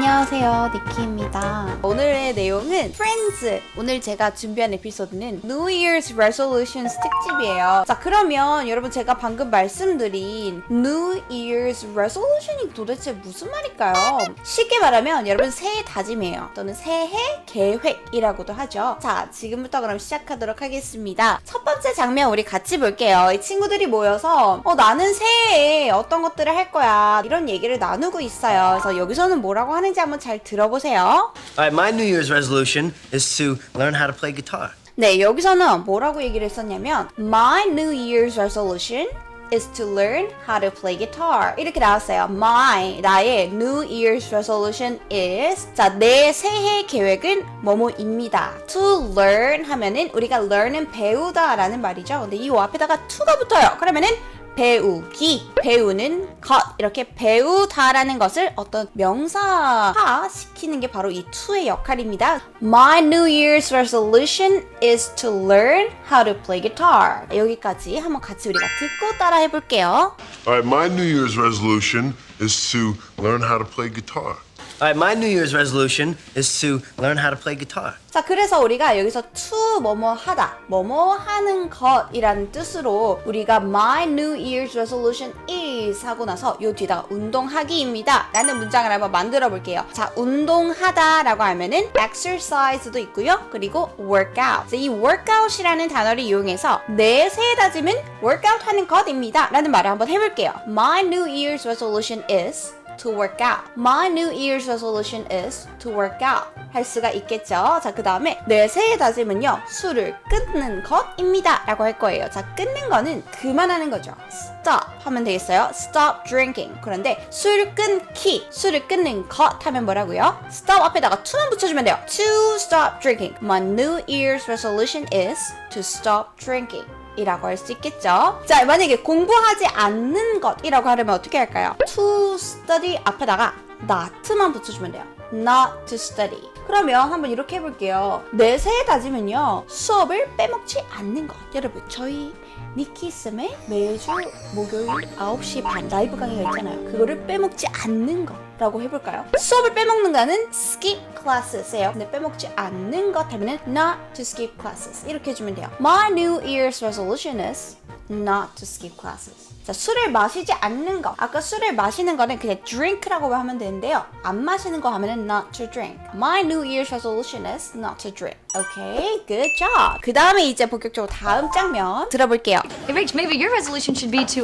안녕하세요, 니키입니다. 오늘의 내용은 Friends. 오늘 제가 준비한 에피소드는 New Year's Resolutions 특집이에요. 자, 그러면 여러분 제가 방금 말씀드린 New Year's Resolution이 도대체 무슨 말일까요? 쉽게 말하면 여러분 새해 다짐이에요. 또는 새해 계획이라고도 하죠. 자, 지금부터 그럼 시작하도록 하겠습니다. 첫 번째 장면 우리 같이 볼게요. 이 친구들이 모여서 나는 새해에 어떤 것들을 할 거야 이런 얘기를 나누고 있어요. 그래서 여기서는 뭐라고 하는지 한번 잘 들어보세요. Alright, my New Year's resolution is to learn how to play guitar. 네, 여기서는 뭐라고 얘기를 했었냐면 My New Year's resolution is to learn how to play guitar. 이렇게 나왔어요. 나의 New Year's resolution is 자, 내 새해 계획은 뭐뭐입니다. To learn 하면은 우리가 learn은 배우다 라는 말이죠. 근데 이 앞에다가 to가 붙어요. 그러면은 배우기, 배우는 것, 이렇게 배우다라는 것을 어떤 명사화 시키는 게 바로 이 to의 역할입니다. My New Year's resolution is to learn how to play guitar. 여기까지 한번 같이 우리가 듣고 따라 해볼게요. Alright, my New Year's resolution is to learn how to play guitar. Alright, my New Year's resolution is to learn how to play guitar. 자, 그래서 우리가 여기서 to 뭐뭐 하다, 뭐뭐 하는 것이라는 뜻으로 우리가 my new year's resolution is 하고 나서 요 뒤에다가 운동하기입니다 라는 문장을 한번 만들어 볼게요. 자, 운동하다 라고 하면은 exercise도 있고요. 그리고 workout. 자, 이 workout이라는 단어를 이용해서 내 새해 다짐은 workout 하는 것입니다 라는 말을 한번 해볼게요. My new year's resolution is to work out. My New Year's resolution is to work out. 할 수가 있겠죠. 자, 그 다음에 내 새해 다짐은요, 술을 끊는 것입니다 라고 할 거예요. 자, 끊는 거는 그만하는 거죠. Stop 하면 되겠어요. Stop drinking. 그런데 술 끊기, 술을 끊는 것 하면 뭐라고요? Stop 앞에다가 to만 붙여주면 돼요. To stop drinking. My New Year's resolution is to stop drinking. 이라고 할 수 있겠죠. 자, 만약에 공부하지 않는 것이라고 하려면 어떻게 할까요? To study 앞에다가 not만 붙여주면 돼요. Not to study. 그러면 한번 이렇게 해볼게요. 내 새해 다짐은요, 수업을 빼먹지 않는 것. 여러분, 저희 니키쌤의 매주 목요일 9시 반 라이브 강의가 있잖아요. 그거를 빼먹지 않는 거라고 해볼까요? 수업을 빼먹는다는 skip classes예요. 근데 빼먹지 않는 것 하면은 not to skip classes 이렇게 해주면 돼요. My New Year's resolution is not to skip classes. 자, 술을 마시지 않는 거. 아까 술을 마시는 거는 그냥 drink라고 하면 되는데요. 안 마시는 거 하면은 not to drink. My New Year's resolution is not to drink. Okay, good job. 그 다음에 이제 본격적으로 다음 장면 들어볼게요. Hey, Rach, maybe your resolution should be to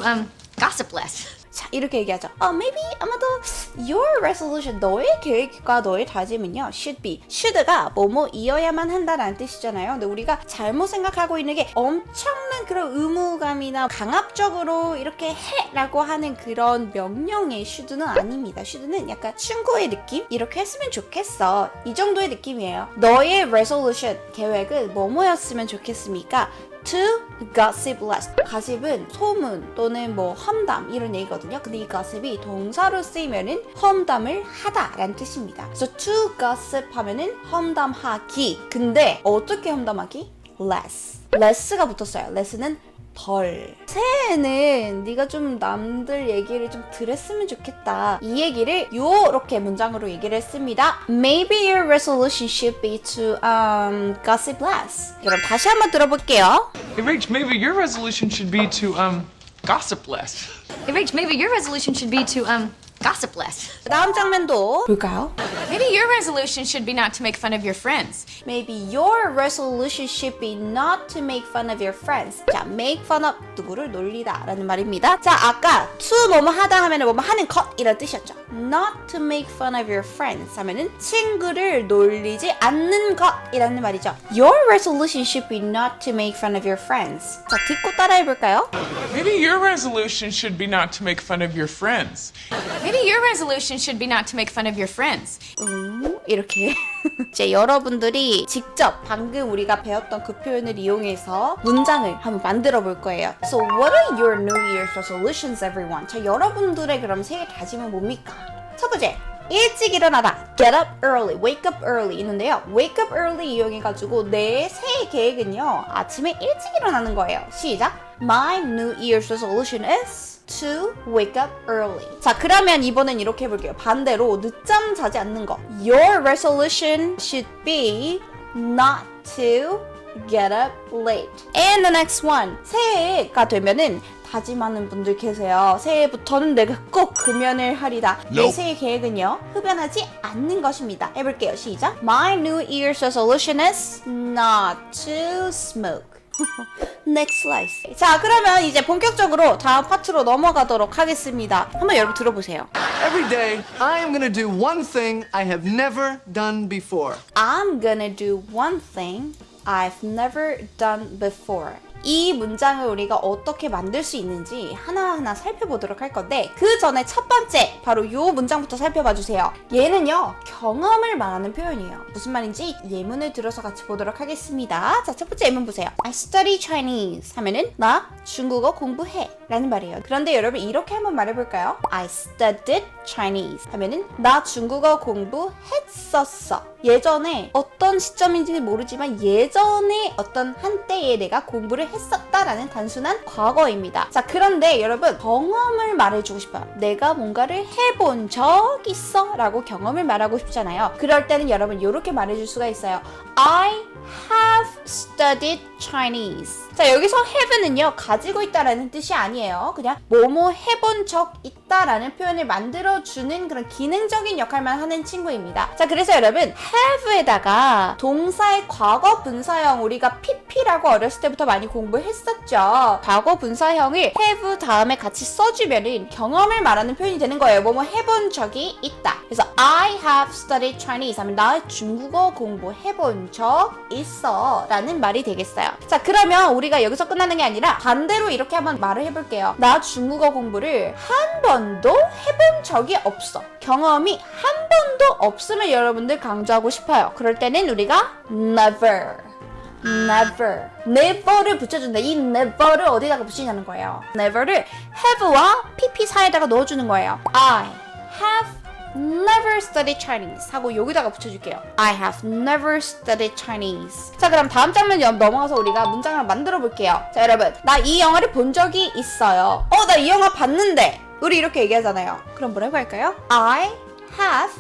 gossip less. 자, 이렇게 얘기하죠. Maybe 아마도 your resolution, 너의 계획과 너의 다짐은요, should be. should가 뭐뭐이어야만 한다라는 뜻이잖아요. 근데 우리가 잘못 생각하고 있는 게 엄청난 그런 의무감이나 강압적으로 이렇게 해라고 하는 그런 명령의 should는 아닙니다. should는 약간 충고의 느낌? 이렇게 했으면 좋겠어. 이 정도의 느낌이에요. 너의 resolution, 계획은 뭐뭐였으면 좋겠습니까? To gossip less. 가십은 소문 또는 뭐 험담 이런 얘기거든요. 근데 이 gossip이 동사로 쓰이면은 험담을 하다라는 뜻입니다. 그래서 to gossip 하면은 험담하기. 근데 어떻게 험담하기? less. less가 붙었어요. less는 덜. 새해에는 네가 좀 남들 얘기를 좀 들었으면 좋겠다. 이 얘기를 요렇게 문장으로 얘기를 했습니다. Maybe your resolution should be to gossip less. 그럼 다시 한번 들어볼게요. Hey, Rach, maybe your resolution should be to gossip less. Hey, Rach, maybe your resolution should be to gossip less. 다음 장면도 볼까요? Maybe your resolution should be not to make fun of your friends. Maybe your resolution should be not to make fun of your friends. 자, make fun of 누구를 놀리다 라는 말입니다. 자, 아까 to 뭐뭐 하다 하면은 뭐뭐 하는 것 이런 뜻이었죠. Not to make fun of your friends 하면은 친구를 놀리지 않는 것 이라는 말이죠. Your resolution should be not to make fun of your friends. 자, 듣고 따라해 볼까요? Maybe your resolution should be not to make fun of your friends. Maybe your resolution should be not to make fun of your friends. 이렇게 이제 여러분들이 직접 방금 우리가 배웠던 그 표현을 이용해서 문장을 한번 만들어 볼 거예요. So what are your New Year's resolutions, everyone? 자, 여러분들의 그럼 새해 다짐은 뭡니까? 첫 번째, 일찍 일어나다. Get up early, wake up early 있는데요. wake up early 이용해가지고 내 새해 계획은요, 아침에 일찍 일어나는 거예요. 시작! My New Year's resolution is to wake up early. 자, 그러면 이번엔 이렇게 해볼게요. 반대로 늦잠 자지 않는 거. Your resolution should be not to get up late. And the next one. 새해가 되면은 다짐하는 분들 계세요. 새해부터는 내가 꼭 금연을 하리다. 내 새해 계획은요, 흡연하지 않는 것입니다. 해볼게요. 시작. My New Year's resolution is not to smoke. Next slice. 자, 그러면 이제 본격적으로 다음 파트로 넘어가도록 하겠습니다. 한번 여러분 들어보세요. Every day, I am gonna do one thing I have never done before. I'm gonna do one thing I've never done before. 이 문장을 우리가 어떻게 만들 수 있는지 하나하나 살펴보도록 할 건데 그 전에 첫 번째 바로 이 문장부터 살펴봐 주세요. 얘는요 경험을 말하는 표현이에요. 무슨 말인지 예문을 들어서 같이 보도록 하겠습니다. 자, 첫 번째 예문 보세요. I study Chinese 하면은 나 중국어 공부해 라는 말이에요. 그런데 여러분 이렇게 한번 말해볼까요? I studied Chinese 하면은 나 중국어 공부했었어. 예전에 어떤 시점인지는 모르지만 예전에 어떤 한때에 내가 공부를 했었다라는 단순한 과거입니다. 자, 그런데 여러분 경험을 말해주고 싶어요. 내가 뭔가를 해본 적 있어 라고 경험을 말하고 싶잖아요. 그럴 때는 여러분 이렇게 말해줄 수가 있어요. I have studied Chinese. 자, 여기서 have는요 가지고 있다라는 뜻이 아니에요. 그냥 뭐뭐 해본 적 있다라는 표현을 만들어주는 그런 기능적인 역할만 하는 친구입니다. 자, 그래서 여러분 have에다가 동사의 과거 분사형 우리가 pp라고 어렸을 때부터 많이 공부했었죠. 과거 분사형을 have 다음에 같이 써주면은 경험을 말하는 표현이 되는 거예요. 뭐뭐 해본 적이 있다. 그래서 I have studied Chinese 하면 나 중국어 공부해본 적 있어 라는 말이 되겠어요. 자, 그러면 우리가 여기서 끝나는 게 아니라 반대로 이렇게 한번 말을 해볼게요. 나 중국어 공부를 한 번도 해본 적이 없어. 경험이 한 번도 없음을 여러분들 강조하고 싶어요. 그럴 때는 우리가 never never를 붙여준다. 이 never를 어디다가 붙이냐는 거예요. never를 have와 pp 사이에다가 넣어주는 거예요. I have never studied Chinese 하고 여기다가 붙여줄게요. I have never studied Chinese. 자, 그럼 다음 장면 넘어가서 우리가 문장을 만들어 볼게요. 자, 여러분 나 이 영화를 본 적이 있어요. 나 이 영화 봤는데 우리 이렇게 얘기하잖아요. 그럼 뭐라고 할까요? I have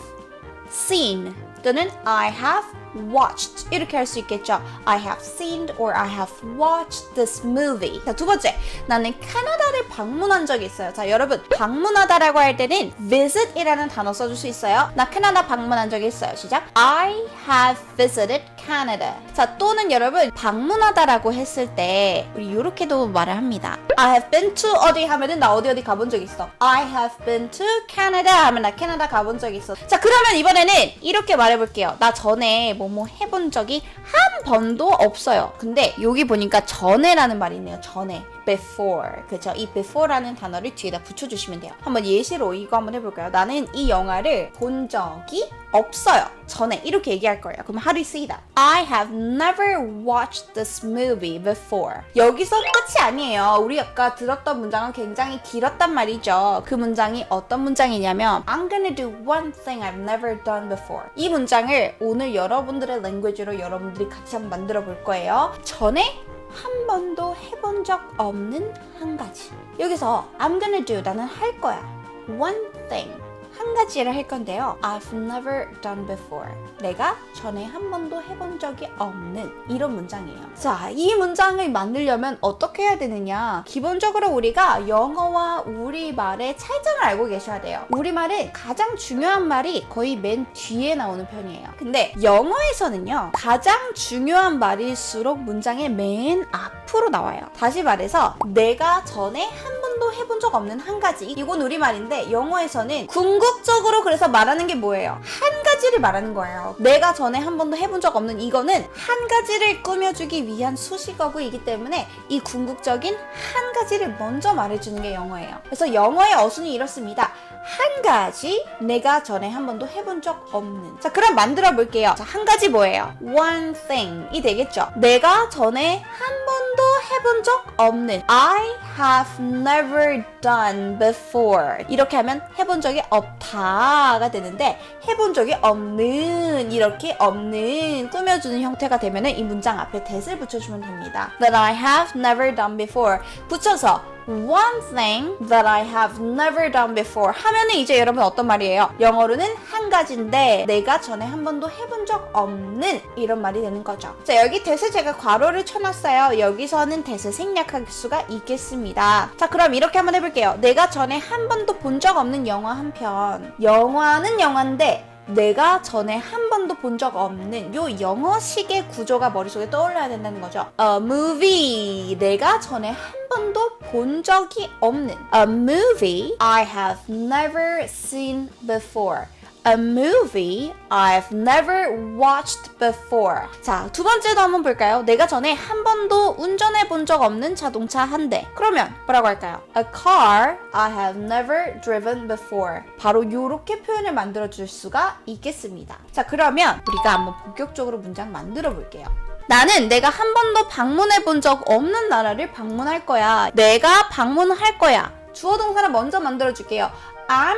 seen 또는 I have watched 이렇게 할 수 있겠죠. I have seen or I have watched this movie. 자, 두 번째, 나는 캐나다를 방문한 적이 있어요. 자, 여러분 방문하다라고 할 때는 visit이라는 단어 써줄 수 있어요. 나 캐나다 방문한 적이 있어요. 시작. I have visited Canada. 자, 또는 여러분 방문하다라고 했을 때 우리 이렇게도 말을 합니다. I have been to 어디 하면은 나 어디 가본 적 있어. I have been to Canada 하면 나 캐나다 가본 적 있어. 자, 그러면 이번에는 이렇게 말해볼게요. 나 전에 뭐뭐 해본 적이 한 번도 없어요. 근데 여기 보니까 전에라는 말이 있네요. 전에. before. 그렇죠? 이 before라는 단어를 뒤에다 붙여주시면 돼요. 한번 예시로 이거 한번 해볼까요? 나는 이 영화를 본 적이 없어요. 전에. 이렇게 얘기할 거예요. 그럼 how do you say that? I have never watched this movie before. 여기서 끝이 아니에요. 우리 아까 들었던 문장은 굉장히 길었단 말이죠. 그 문장이 어떤 문장이냐면 I'm gonna do one thing I've never done before. 이 문장을 오늘 여러분들의 랭귀지로 여러분들이 같이 한번 만들어 볼 거예요. 전에 한 번도 해본 적 없는 한 가지. 여기서 I'm gonna do 나는 할 거야. One thing. 한 가지를 할 건데요. I've never done before. 내가 전에 한 번도 해본 적이 없는 이런 문장이에요. 자, 이 문장을 만들려면 어떻게 해야 되느냐? 기본적으로 우리가 영어와 우리말의 차이점을 알고 계셔야 돼요. 우리말은 가장 중요한 말이 거의 맨 뒤에 나오는 편이에요. 근데 영어에서는요. 가장 중요한 말일수록 문장의 맨 앞으로 나와요. 다시 말해서 내가 전에 한 번도 해본 적 없는 한 가지. 이건 우리말인데 영어에서는 궁극적으로 그래서 말하는 게 뭐예요? 한 가지를 말하는 거예요. 내가 전에 한 번도 해본 적 없는 이거는 한 가지를 꾸며주기 위한 수식어구이기 때문에 이 궁극적인 한 가지를 먼저 말해주는 게 영어예요. 그래서 영어의 어순이 이렇습니다. 한 가지 내가 전에 한 번도 해본 적 없는. 자, 그럼 만들어 볼게요. 자, 한 가지 뭐예요? One thing이 되겠죠. 내가 전에 한 번도 해본 적 없는. I have never done before. 이렇게 하면 해본 적이 없다가 되는데 해본 적이 없는 이렇게 없는 꾸며주는 형태가 되면은 이 문장 앞에 that을 붙여주면 됩니다. That I have never done before. 붙여서 one thing that I have never done before 하면은 이제 여러분 어떤 말이에요? 영어로는 한 가지인데 내가 전에 한 번도 해본 적 없는 이런 말이 되는 거죠. 자, 여기 that을 제가 괄호를 쳐놨어요. 여기서는 that을 생략할 수가 있겠습니다. 자, 그럼 이렇게 한번 해볼게요. 내가 전에 한 번도 본 적 없는 영화 한 편. 영화는 영화인데 내가 전에 한 번도 본 적 없는 요 영어식의 구조가 머릿속에 떠올라야 된다는 거죠. A movie. 내가 전에 한 번도 본 적이 없는. A movie I have never seen before. A movie I've never watched before. 자, 두 번째도 한번 볼까요? 내가 전에 한 번도 운전해 본 적 없는 자동차 한 대. 그러면 뭐라고 할까요? A car I have never driven before. 바로 요렇게 표현을 만들어 줄 수가 있겠습니다. 자, 그러면 우리가 한번 본격적으로 문장 만들어 볼게요. 나는 내가 한 번도 방문해 본 적 없는 나라를 방문할 거야. 내가 방문할 거야. 주어 동사를 먼저 만들어 줄게요. I'm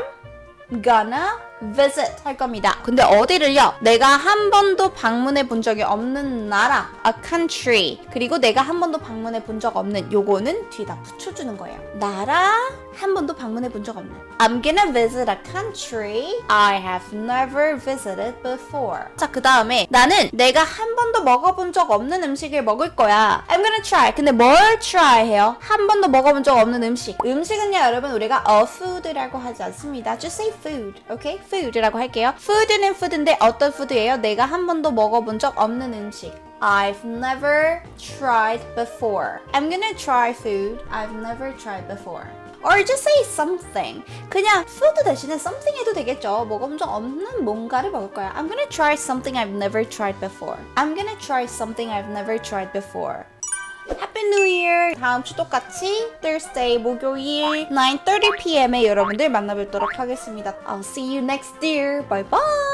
gonna visit 할 겁니다. 근데 어디를요? 내가 한 번도 방문해 본 적이 없는 나라, a country. 그리고 내가 한 번도 방문해 본 적 없는 요거는 뒤에다 붙여주는 거예요. 나라 한 번도 방문해 본 적 없는. I'm gonna visit a country I have never visited before. 자, 그 다음에 나는 내가 한 번도 먹어본 적 없는 음식을 먹을 거야. I'm gonna try. 근데 뭘 try 해요? 한 번도 먹어본 적 없는 음식. 음식은요, 여러분 우리가 a food라고 하지 않습니다. Just say food, okay? food라고 할게요. food는 food인데 어떤 food예요? 내가 한 번도 먹어본 적 없는 음식. I've never tried before. I'm gonna try food I've never tried before. Or just say something. 그냥 food 대신에 something 해도 되겠죠. 먹어본 적 없는 뭔가를 먹을 거야. I'm gonna try something I've never tried before. I'm gonna try something I've never tried before. Happy New Year! 다음 주 똑같이 Thursday 목요일 9:30 pm에 여러분들 만나뵙도록 하겠습니다. I'll see you next year. Bye bye!